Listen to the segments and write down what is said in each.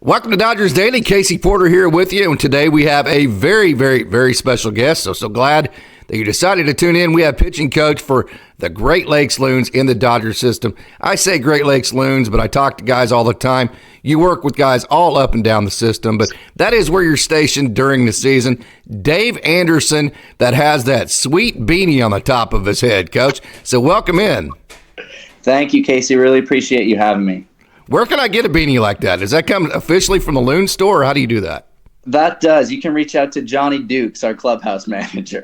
Welcome to Dodgers Daily. Casey Porter here with you, and today we have a very, very, very special guest. So glad that you decided to tune in. We have pitching coach for the Great Lakes Loons in the Dodgers system. I say Great Lakes Loons, but I talk to guys all the time. You work with guys all up and down the system, but that is where you're stationed during the season. Dave Anderson, that has that sweet beanie on the top of his head, Coach. So welcome in. Thank you, Casey. Really appreciate you having me. Where can I get a beanie like that? Does that come officially from the Loon store, or how do you do that? That does. You can reach out to Johnny Dukes, our clubhouse manager.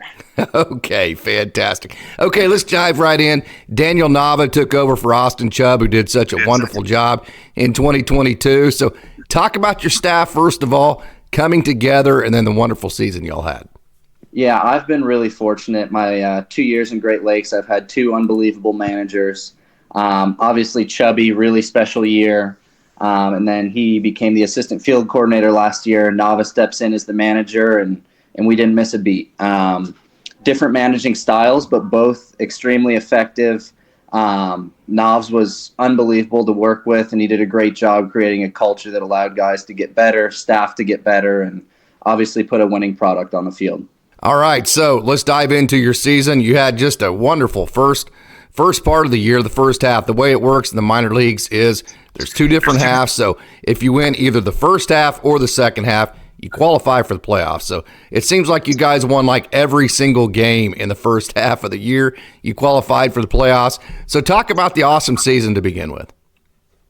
Okay, fantastic. Okay, let's dive right in. Daniel Nava took over for Austin Chubb, who did such a wonderful job in 2022. So talk about your staff, first of all, coming together, and then the wonderful season y'all had. Yeah, I've been really fortunate. My 2 years in Great Lakes, I've had two unbelievable managers. Obviously, Chubby, really special year. And then he became the assistant field coordinator last year. Nava steps in as the manager, and we didn't miss a beat. Different managing styles, but both extremely effective. Navs was unbelievable to work with, and he did a great job creating a culture that allowed guys to get better, staff to get better, and obviously put a winning product on the field. All right, so let's dive into your season. You had just a wonderful first part of the year, the first half. The way it works in the minor leagues is there's two different halves. So if you win either the first half or the second half, you qualify for the playoffs. So it seems like you guys won like every single game in the first half of the year. You qualified for the playoffs. So talk about the awesome season to begin with.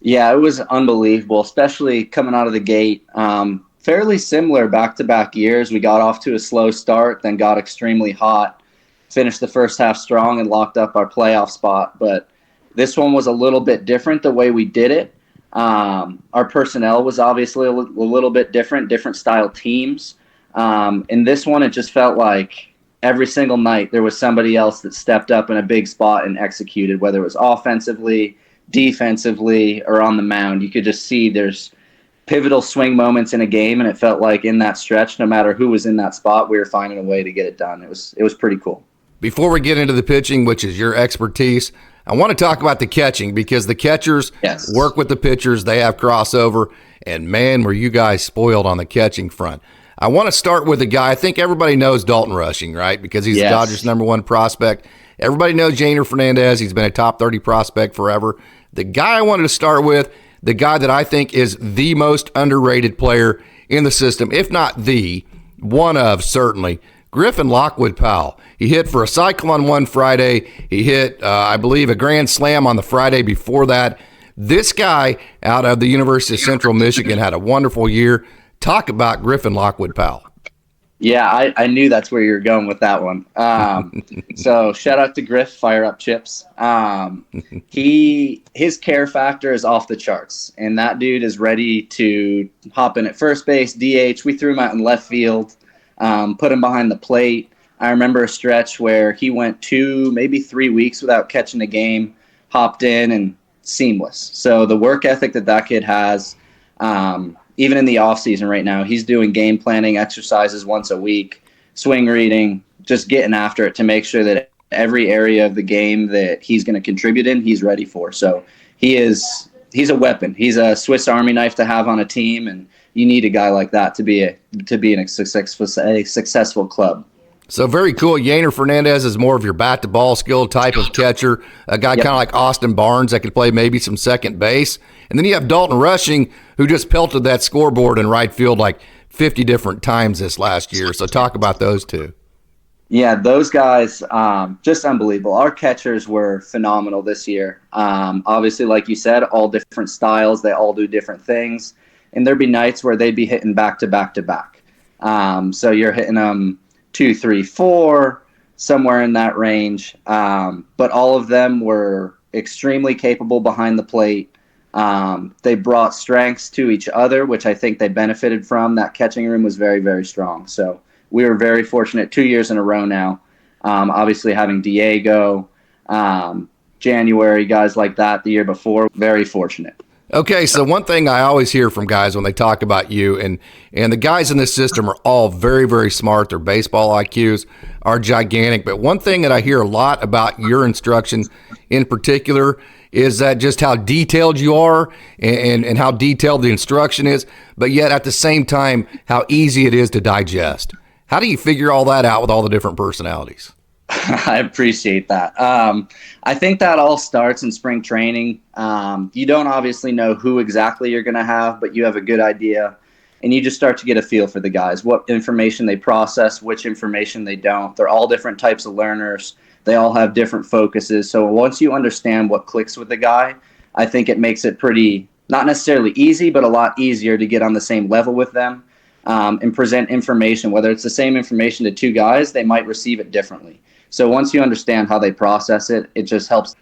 Yeah, it was unbelievable, especially coming out of the gate. Fairly similar back-to-back years. We got off to a slow start, then got extremely hot. Finished the first half strong and locked up our playoff spot. But this one was a little bit different the way we did it. Our personnel was obviously a little bit different style teams. In this one, it just felt like every single night there was somebody else that stepped up in a big spot and executed, whether it was offensively, defensively, or on the mound. You could just see there's pivotal swing moments in a game, and it felt like in that stretch, no matter who was in that spot, we were finding a way to get it done. It was pretty cool. Before we get into the pitching, which is your expertise, I want to talk about the catching because the catchers work with the pitchers. They have crossover, and man, were you guys spoiled on the catching front. I want to start with a guy. I think everybody knows Dalton Rushing, right? Because he's the Dodgers' #1 prospect. Everybody knows Yainer Fernandez. He's been a top 30 prospect forever. The guy I wanted to start with, the guy that I think is the most underrated player in the system, if not the, one of certainly, Griffin Lockwood-Powell. He hit for a cycle on one Friday. He hit, I believe, a grand slam on the Friday before that. This guy out of the University of Central Michigan had a wonderful year. Talk about Griffin Lockwood-Powell. Yeah, I knew that's where you were going with that one. So shout out to Griff, fire up chips. His care factor is off the charts, and that dude is ready to hop in at first base, DH. We threw him out in left field. Put him behind the plate. I remember a stretch where he went 2, maybe 3 weeks without catching a game, hopped in, and seamless. So the work ethic that kid has, even in the offseason right now, he's doing game planning exercises once a week, swing reading, just getting after it to make sure that every area of the game that he's going to contribute in, he's ready for. So he's a weapon. He's a Swiss Army knife to have on a team, and you need a guy like that to be in a successful club. So very cool. Yainer Fernandez is more of your bat-to-ball skill type of catcher, a guy kind of like Austin Barnes that could play maybe some second base. And then you have Dalton Rushing, who just pelted that scoreboard in right field like 50 different times this last year. So talk about those two. Yeah, those guys, just unbelievable. Our catchers were phenomenal this year. Obviously, like you said, all different styles. They all do different things. And there'd be nights where they'd be hitting back to back to back. So you're hitting them 2, 3, 4, somewhere in that range. But all of them were extremely capable behind the plate. They brought strengths to each other, which I think they benefited from. That catching room was very, very strong. So we were very fortunate 2 years in a row now. Obviously having Diego, January, guys like that the year before, very fortunate. Okay, so one thing I always hear from guys when they talk about you, and the guys in this system are all very, very smart. Their baseball IQs are gigantic. But one thing that I hear a lot about your instruction in particular Is that just how detailed you are and how detailed the instruction is, but yet at the same time, how easy it is to digest? How do you figure all that out with all the different personalities? I appreciate that. I think that all starts in spring training. You don't obviously know who exactly you're going to have, but you have a good idea. And you just start to get a feel for the guys, what information they process, which information they don't. They're all different types of learners. They all have different focuses. So once you understand what clicks with the guy, I think it makes it pretty, not necessarily easy, but a lot easier to get on the same level with them and present information. Whether it's the same information to two guys, they might receive it differently. So once you understand how they process it, it just helps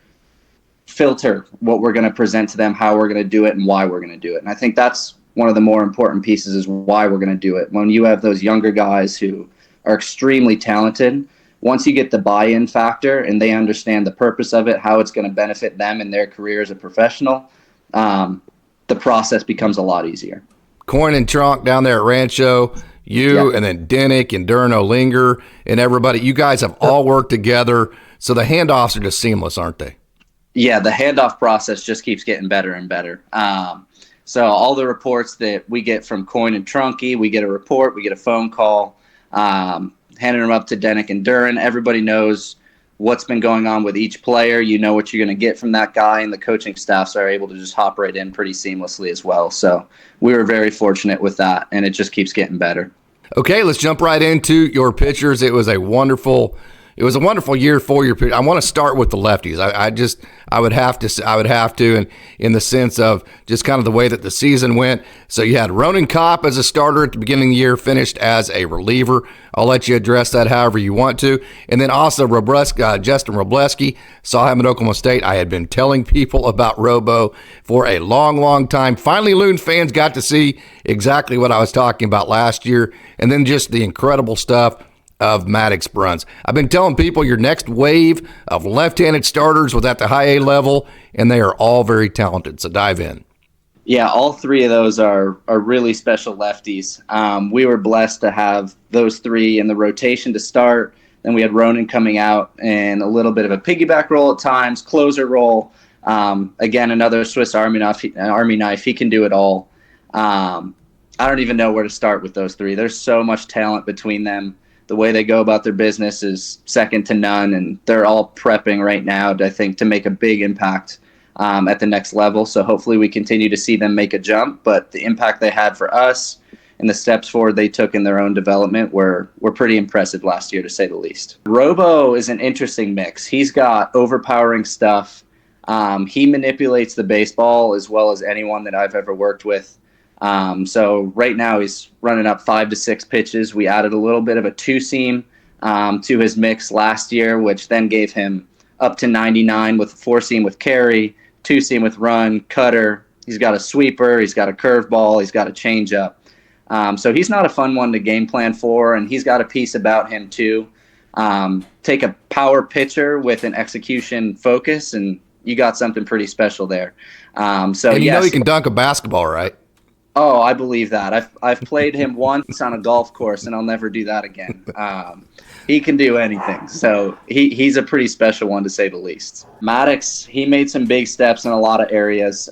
filter what we're going to present to them, how we're going to do it, and why we're going to do it. And I think that's one of the more important pieces, is why we're going to do it. When you have those younger guys who are extremely talented, once you get the buy-in factor and they understand the purpose of it, how it's going to benefit them in their career as a professional, the process becomes a lot easier. Coin and Trunk down there at Rancho, and then Dennick and Durno Linger and everybody, you guys have all worked together. So the handoffs are just seamless, aren't they? Yeah, the handoff process just keeps getting better and better. So all the reports that we get from Coin and Trunky, we get a report, we get a phone call, handing them up to Dennick and Duran. Everybody knows what's been going on with each player. You know what you're going to get from that guy, and the coaching staffs are able to just hop right in pretty seamlessly as well. So we were very fortunate with that, and it just keeps getting better. Okay, let's jump right into your pitchers. It was a wonderful year for your pitchers. I want to start with the lefties. I would have to, and in the sense of just kind of the way that the season went. So you had Ronan Kopp as a starter at the beginning of the year, finished as a reliever. I'll let you address that however you want to. And then also Justin Robleski, saw him at Oklahoma State. I had been telling people about Robo for a long, long time. Finally, Loon fans got to see exactly what I was talking about last year. And then just the incredible stuff of Maddox Bruns. I've been telling people your next wave of left-handed starters was at the high A level, and they are all very talented. So dive in. Yeah, all three of those are really special lefties. We were blessed to have those three in the rotation to start. Then we had Ronan coming out and a little bit of a piggyback role at times, closer role. Again, another Swiss Army knife. He can do it all. I don't even know where to start with those three. There's so much talent between them. The way they go about their business is second to none, and they're all prepping right now, I think, to make a big impact at the next level. So hopefully we continue to see them make a jump, but the impact they had for us and the steps forward they took in their own development were pretty impressive last year, to say the least. Robo is an interesting mix. He's got overpowering stuff. He manipulates the baseball as well as anyone that I've ever worked with. So right now he's running up 5 to 6 pitches. We added a little bit of a two-seam to his mix last year, which then gave him up to 99 with a 4-seam with carry, 2-seam with run, cutter. He's got a sweeper. He's got a curveball. He's got a changeup. So he's not a fun one to game plan for, and he's got a piece about him too. Take a power pitcher with an execution focus, and you got something pretty special there. And you know he can dunk a basketball, right? Oh, I believe that. I've played him once on a golf course, and I'll never do that again. He can do anything. So he's a pretty special one, to say the least. Maddox, he made some big steps in a lot of areas.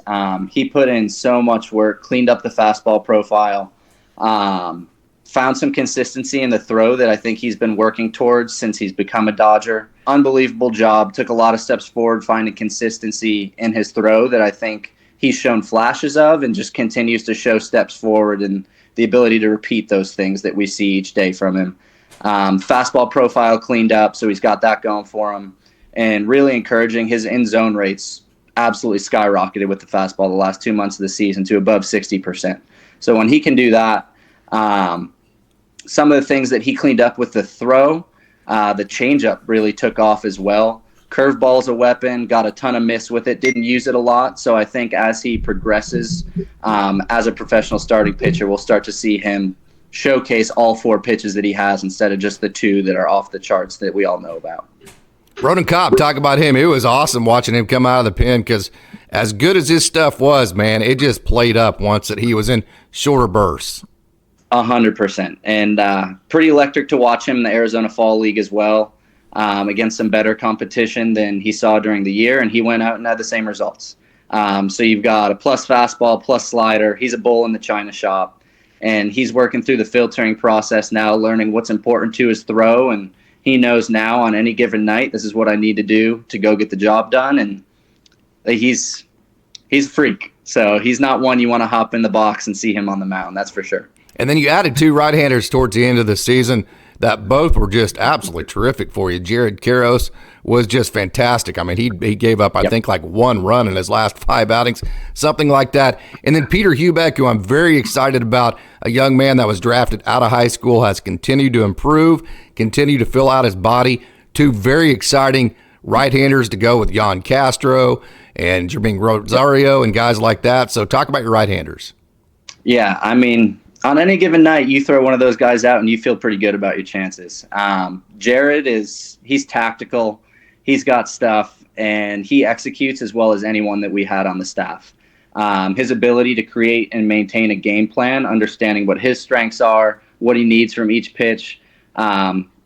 He put in so much work, cleaned up the fastball profile, found some consistency in the throw that I think he's been working towards since he's become a Dodger. Unbelievable job. Took a lot of steps forward, finding consistency in his throw that I think he's shown flashes of, and just continues to show steps forward and the ability to repeat those things that we see each day from him. Fastball profile cleaned up, so he's got that going for him. And really encouraging, his in-zone rates absolutely skyrocketed with the fastball the last 2 months of the season to above 60%. So when he can do that, some of the things that he cleaned up with the throw, the changeup really took off as well. Curveball's a weapon, got a ton of miss with it, didn't use it a lot. So I think as he progresses as a professional starting pitcher, we'll start to see him showcase all 4 pitches that he has instead of just the 2 that are off the charts that we all know about. Ronan Kopp, talk about him. It was awesome watching him come out of the pen, because as good as his stuff was, man, it just played up once that he was in shorter bursts. 100%. And pretty electric to watch him in the Arizona Fall League as well. against some better competition than he saw during the year, and he went out and had the same results. So you've got a plus fastball, plus slider. He's a bull in the china shop, and he's working through the filtering process now, learning what's important to his throw, and he knows now on any given night, this is what I need to do to go get the job done, and he's a freak. So he's not one you want to hop in the box and see him on the mound, that's for sure. And then you added 2 right-handers towards the end of the season that both were just absolutely terrific for you. Jared Karros was just fantastic. I mean, he gave up, I think, like 1 run in his last 5 outings, something like that. And then Peter Hubeck, who I'm very excited about, a young man that was drafted out of high school, has continued to improve, continue to fill out his body. 2 very exciting right-handers to go with Jan Castro and Jermaine Rosario and guys like that. So talk about your right-handers. Yeah, I mean, on any given night, you throw one of those guys out and you feel pretty good about your chances. Jared he's tactical, he's got stuff, and he executes as well as anyone that we had on the staff. His ability to create and maintain a game plan, understanding what his strengths are, what he needs from each pitch,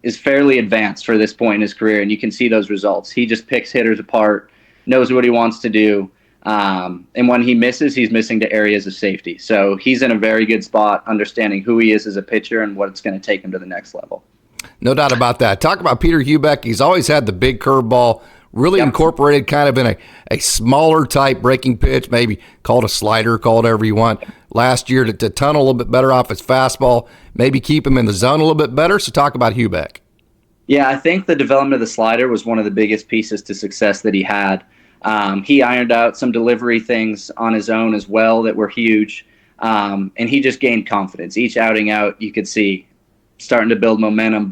is fairly advanced for this point in his career, and you can see those results. He just picks hitters apart, knows what he wants to do. And when he misses, he's missing to areas of safety. So he's in a very good spot, understanding who he is as a pitcher and what it's going to take him to the next level. No doubt about that. Talk about Peter Hubeck. He's always had the big curveball, really incorporated kind of in a smaller type breaking pitch, maybe called a slider, call it whatever you want. Last year to tunnel a little bit better off his fastball, maybe keep him in the zone a little bit better. So talk about Hubeck. Yeah, I think the development of the slider was one of the biggest pieces to success that he had. He ironed out some delivery things on his own as well that were huge, and he just gained confidence. Each outing out, you could see starting to build momentum.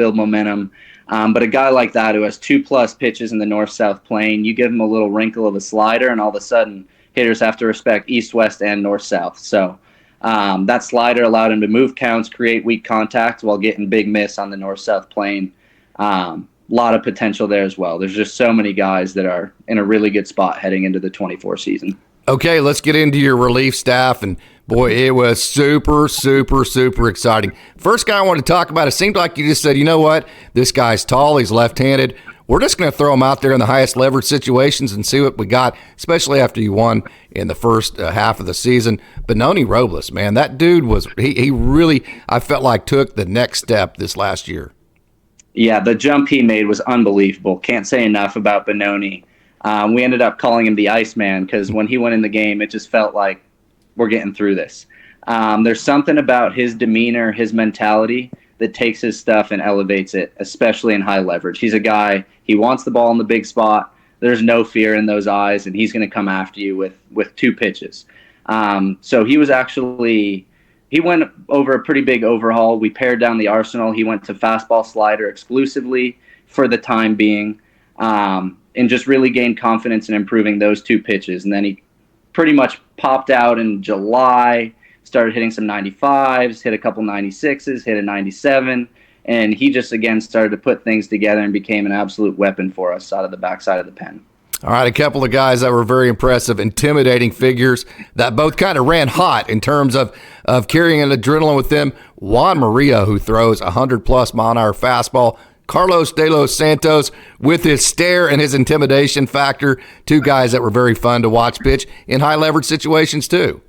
But a guy like that who has 2+ pitches in the north-south plane, you give him a little wrinkle of a slider, and all of a sudden hitters have to respect east-west and north-south. So that slider allowed him to move counts, create weak contact while getting big miss on the north-south plane. Lot of potential there as well. There's just so many guys that are in a really good spot heading into the 24 season. Okay, let's get into your relief staff. And boy, it was super, super, super exciting. First guy I want to talk about, it seemed like you just said, you know what? This guy's tall, he's left-handed. We're just going to throw him out there in the highest leverage situations and see what we got, especially after you won in the first half of the season. Benoni Robles, man, that dude was, he really, I felt like took the next step this last year. Yeah, the jump he made was unbelievable. Can't say enough about Benoni. We ended up calling him the Iceman because when he went in the game, it just felt like we're getting through this. There's something about his demeanor, his mentality that takes his stuff and elevates it, especially in high leverage. He's a guy, he wants the ball in the big spot. There's no fear in those eyes, and he's going to come after you with 2 pitches. So he was actually... He went over a pretty big overhaul. We pared down the arsenal. He went to fastball slider exclusively for the time being, and just really gained confidence in improving those 2 pitches. And then he pretty much popped out in July, started hitting some 95s, hit a couple 96s, hit a 97, and he just, again, started to put things together and became an absolute weapon for us out of the backside of the pen. All right, a couple of guys that were very impressive, intimidating figures that both kind of ran hot in terms of carrying an adrenaline with them. Juan Maria, who throws 100+ mile-an-hour fastball. Carlos De Los Santos with his stare and his intimidation factor. 2 guys that were very fun to watch pitch in high-leverage situations too.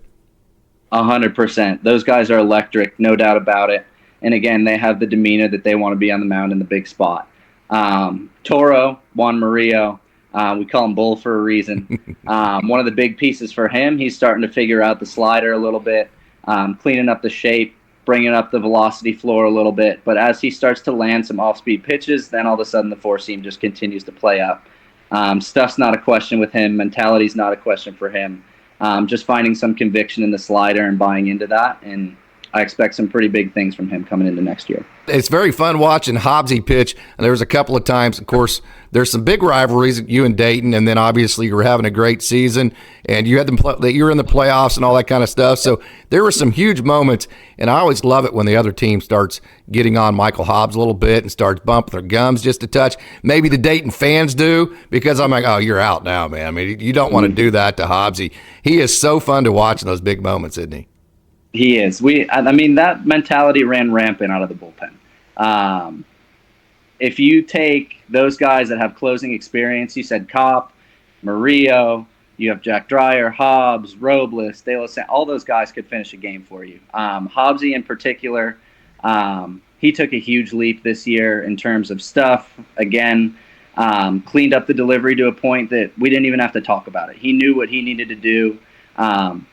100%. Those guys are electric, no doubt about it. And again, they have the demeanor that they want to be on the mound in the big spot. Toro, Juan Maria, we call him Bull for a reason. One of the big pieces for him, he's starting to figure out the slider a little bit, cleaning up the shape, bringing up the velocity floor a little bit. But as he starts to land some off-speed pitches, then all of a sudden the 4-seam just continues to play up. Stuff's not a question with him. Mentality's not a question for him. Just finding some conviction in the slider and buying into that. And I expect some pretty big things from him coming into next year. It's very fun watching Hobbsy pitch. And there was a couple of times, of course, there's some big rivalries, you and Dayton, and then obviously you were having a great season, and you had you were in the playoffs and all that kind of stuff. So there were some huge moments, and I always love it when the other team starts getting on Michael Hobbs a little bit and starts bumping their gums just a touch. Maybe the Dayton fans do, because I'm like, oh, you're out now, man. I mean, you don't want to do that to Hobbsy. He is so fun to watch in those big moments, isn't he? He is. I mean, that mentality ran rampant out of the bullpen. if you take those guys that have closing experience, you said Kopp, Murillo, you have Jack Dreyer, Hobbs, Robles, De La San, all those guys could finish a game for you. Hobbsy in particular, he took a huge leap this year in terms of stuff. Again, cleaned up the delivery to a point that we didn't even have to talk about it. He knew what he needed to do.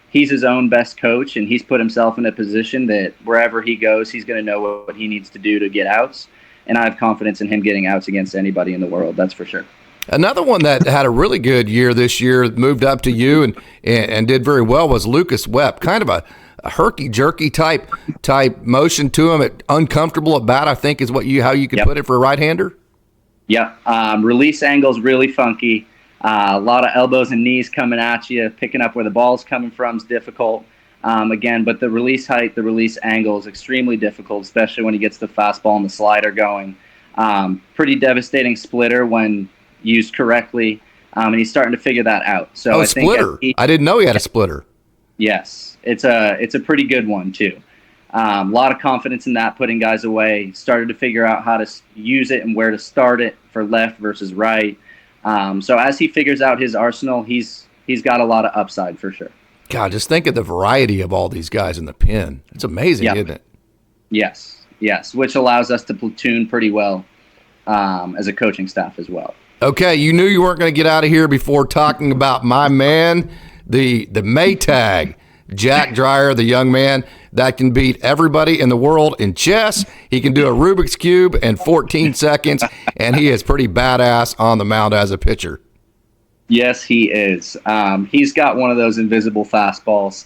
He's his own best coach, and he's put himself in a position that wherever he goes, he's going to know what he needs to do to get outs. And I have confidence in him getting outs against anybody in the world, that's for sure. Another one that had a really good year this year, moved up to you and did very well, was Lucas Webb. Kind of a herky-jerky type motion to him, uncomfortable at bat, I think is how you could put it for a right-hander. Yep. Release angle's really funky. A lot of elbows and knees coming at you. Picking up where the ball's coming from is difficult. Again, but the release height, the release angle is extremely difficult, especially when he gets the fastball and the slider going. Pretty devastating splitter when used correctly, and he's starting to figure that out. So I splitter! I didn't know he had a splitter. Yes, it's a pretty good one too. A lot of confidence in that, putting guys away. Started to figure out how to use it and where to start it for left versus right. So as he figures out his arsenal, he's got a lot of upside for sure. God, just think of the variety of all these guys in the pen. It's amazing, isn't it? Yes, which allows us to platoon pretty well as a coaching staff as well. Okay, you knew you weren't going to get out of here before talking about my man, the Maytag, Jack Dreyer, the young man that can beat everybody in the world in chess. He can do a Rubik's Cube in 14 seconds, and he is pretty badass on the mound as a pitcher. Yes, he is. He's got one of those invisible fastballs.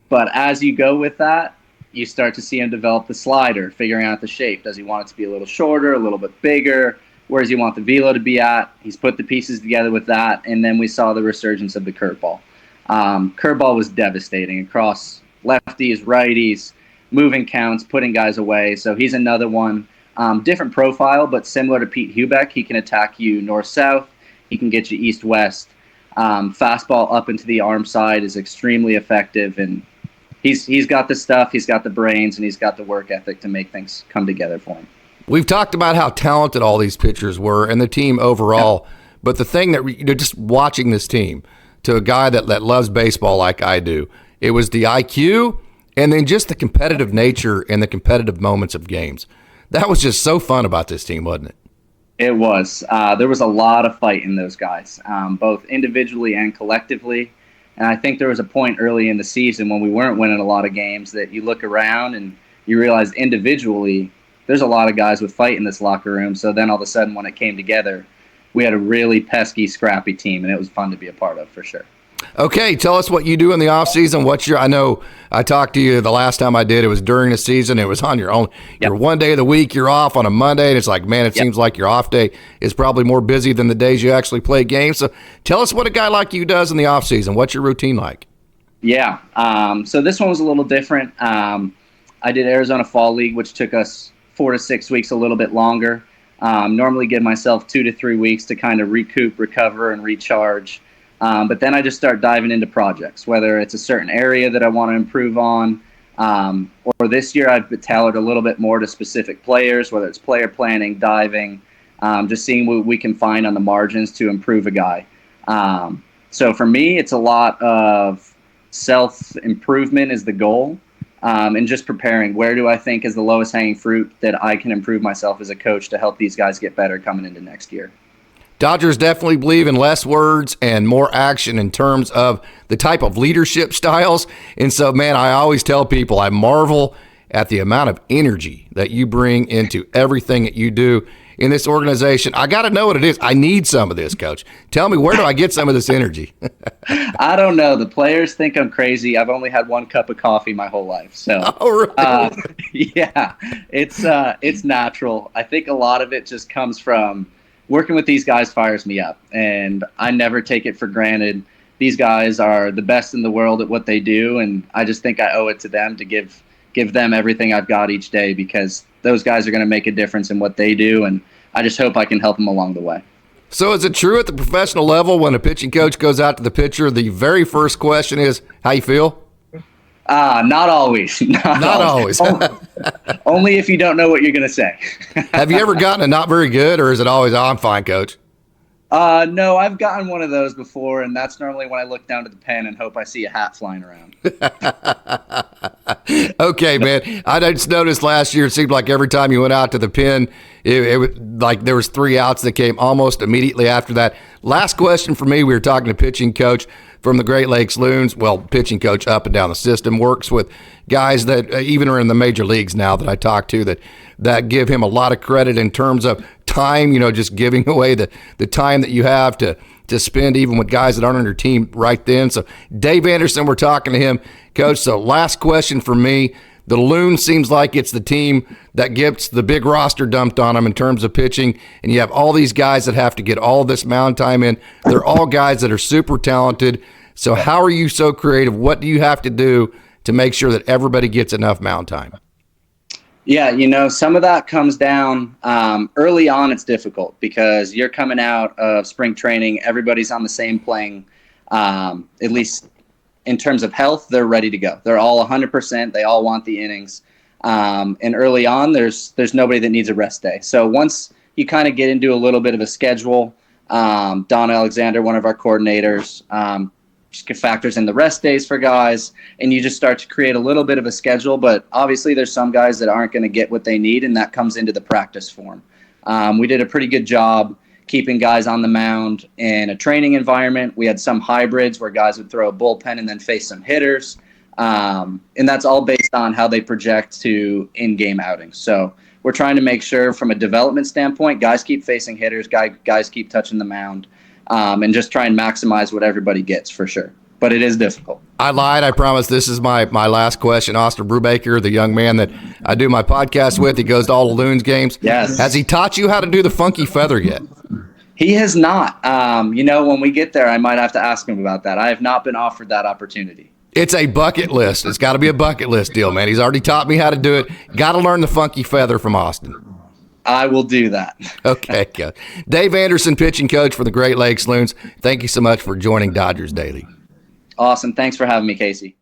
But as you go with that, you start to see him develop the slider, figuring out the shape. Does he want it to be a little shorter, a little bit bigger? Where does he want the velo to be at? He's put the pieces together with that, and then we saw the resurgence of the curveball. Curveball was devastating across lefties, righties, moving counts, putting guys away. So he's another one. Different profile, but similar to Pete Hubeck. He can attack you north-south. He can get you east-west. Fastball up into the arm side is extremely effective, and he's got the stuff, he's got the brains, and he's got the work ethic to make things come together for him. We've talked about how talented all these pitchers were and the team overall, but the thing that, just watching this team, to a guy that loves baseball like I do, it was the IQ and then just the competitive nature and the competitive moments of games. That was just so fun about this team, wasn't it? It was. There was a lot of fight in those guys, both individually and collectively. And I think there was a point early in the season when we weren't winning a lot of games that you look around and you realize individually there's a lot of guys with fight in this locker room. So then all of a sudden when it came together, we had a really pesky, scrappy team, and it was fun to be a part of for sure. Okay, tell us what you do in the off season. I know I talked to you the last time I did. It was during the season. It was on your own. Your one day of the week, you're off on a Monday, and it's like, man, it seems like your off day is probably more busy than the days you actually play games. So tell us what a guy like you does in the off season. What's your routine like? Yeah, so this one was a little different. I did Arizona Fall League, which took us 4 to 6 weeks, a little bit longer. Normally give myself 2 to 3 weeks to kind of recoup, recover, and recharge. But then I just start diving into projects, whether it's a certain area that I want to improve on, or this year I've tailored a little bit more to specific players, whether it's player planning, diving, just seeing what we can find on the margins to improve a guy. So for me, it's a lot of self-improvement is the goal, and just preparing. Where do I think is the lowest hanging fruit that I can improve myself as a coach to help these guys get better coming into next year? Dodgers definitely believe in less words and more action in terms of the type of leadership styles. And so, man, I always tell people I marvel at the amount of energy that you bring into everything that you do in this organization. I got to know what it is. I need some of this, Coach. Tell me, where do I get some of this energy? I don't know. The players think I'm crazy. I've only had 1 cup of coffee my whole life. So, yeah, it's natural. I think a lot of it just comes from working with these guys fires me up, and I never take it for granted. These guys are the best in the world at what they do, and I just think I owe it to them to give them everything I've got each day, because those guys are going to make a difference in what they do, and I just hope I can help them along the way. So is it true at the professional level when a pitching coach goes out to the pitcher, the very first question is, how you feel? Not always. Not always. Only if you don't know what you're going to say. Have you ever gotten a not very good, or is it always, oh, I'm fine, coach? No, I've gotten one of those before, and that's normally when I look down to the pen and hope I see a hat flying around. Okay, man. I just noticed last year, it seemed like every time you went out to the pen, it was like there was 3 outs that came almost immediately after that. Last question for me, we were talking to pitching coach from the Great Lakes Loons. Well, pitching coach up and down the system, works with guys that even are in the major leagues now that I talk to that give him a lot of credit in terms of time, just giving away the time that you have to spend even with guys that aren't on your team right then. So Dave Anderson, we're talking to him, coach. So last question for me. The Loons seems like it's the team that gets the big roster dumped on them in terms of pitching, and you have all these guys that have to get all this mound time in. They're all guys that are super talented. So how are you so creative? What do you have to do to make sure that everybody gets enough mound time? Yeah, some of that comes down early on. It's difficult because you're coming out of spring training. Everybody's on the same playing, at least in terms of health, they're ready to go. They're all 100%. They all want the innings. And early on, there's nobody that needs a rest day. So once you kind of get into a little bit of a schedule, Don Alexander, one of our coordinators, factors in the rest days for guys, and you just start to create a little bit of a schedule. But obviously there's some guys that aren't going to get what they need, and that comes into the practice form. We did a pretty good job keeping guys on the mound in a training environment. We had some hybrids where guys would throw a bullpen and then face some hitters. And that's all based on how they project to in-game outings. So we're trying to make sure from a development standpoint, guys keep facing hitters, guys keep touching the mound, and just try and maximize what everybody gets for sure. But it is difficult. I lied. I promise this is my last question. Austin Brubaker, the young man that I do my podcast with, he goes to all the Loons games. Yes. Has he taught you how to do the funky feather yet? He has not. When we get there, I might have to ask him about that. I have not been offered that opportunity. It's a bucket list. It's got to be a bucket list deal, man. He's already taught me how to do it. Got to learn the funky feather from Austin. I will do that. Okay, good. Dave Anderson, pitching coach for the Great Lakes Loons. Thank you so much for joining Dodgers Daily. Awesome. Thanks for having me, Casey.